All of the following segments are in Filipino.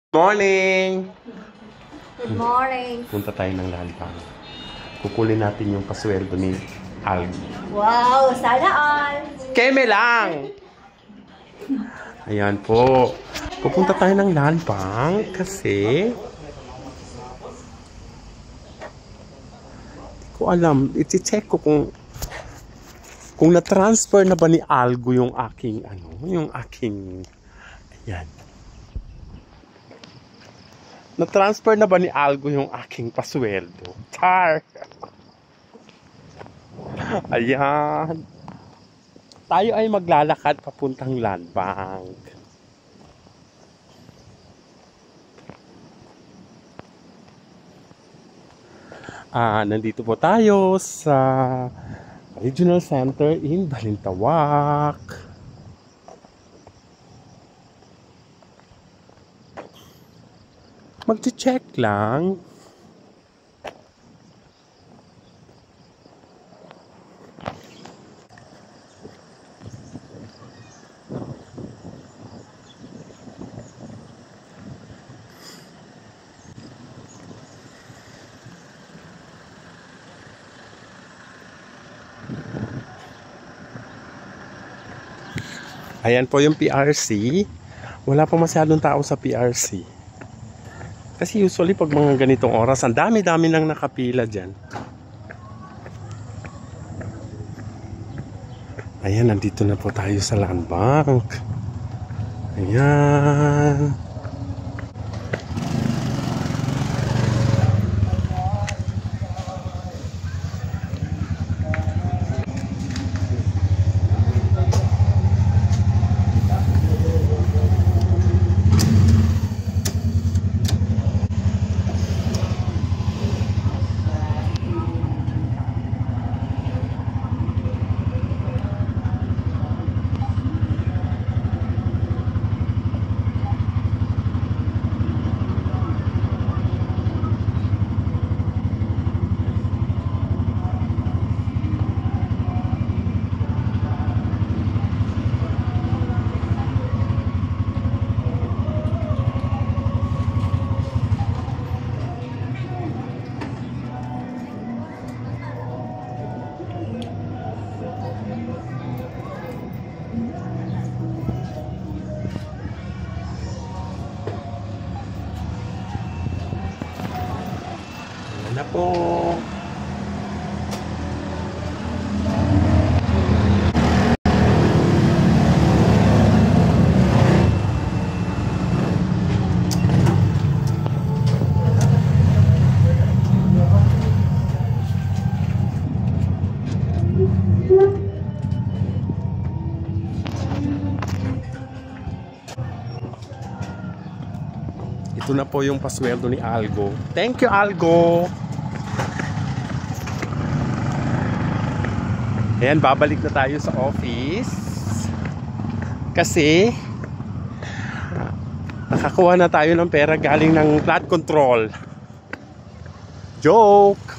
Morning! Good morning. Punta tayo ng lalpang. Kukulin natin yung pasweldo ni Algi. Wow, sana all. Keme lang! Ayan po. Pupunta tayo ng lalpang kasi hindi ko alam. I-check ko kung na-transfer na ba ni Algo yung aking ayan. Na-transfer na ba ni Algo yung aking pasweldo? Char! Ayan. Tayo ay maglalakad papuntang Land Bank. Nandito po tayo sa Regional Center in Balintawak. Mag-check lang. Ayan po yung PRC. Wala pa masyadong tao sa PRC. Kasi usually pag mga ganitong oras, ang dami-dami nang nakapila dyan. Ayan, nandito na po tayo sa Land Bank. Ayan. Na po. Ito na po yung pasweldo ni Algo. Thank you, Algo! Ayan, babalik na tayo sa office kasi nakakuha na tayo ng pera galing ng flood control. Joke!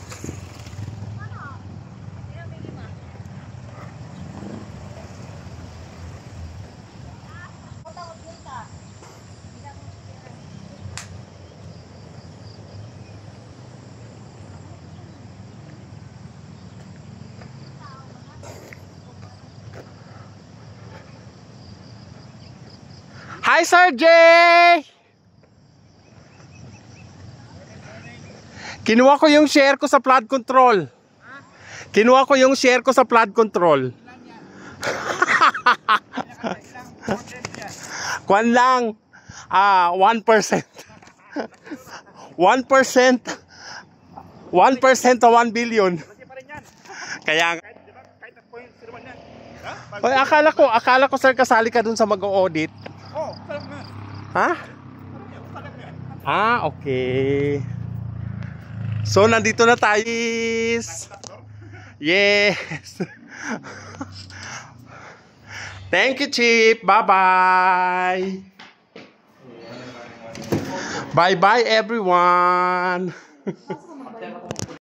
Hi, Sir Jay! Kinuha ko yung share ko sa flood control. Kinuha ko yung share ko sa flood control. Kwan lang. 1%. 1%. 1% to 1 billion. Kaya Oy, akala ko sir kasali ka dun sa mag-audit. Ha? Okay. So, nandito na tayo. Yes. Thank you, Chief. Bye-bye. Bye-bye, everyone.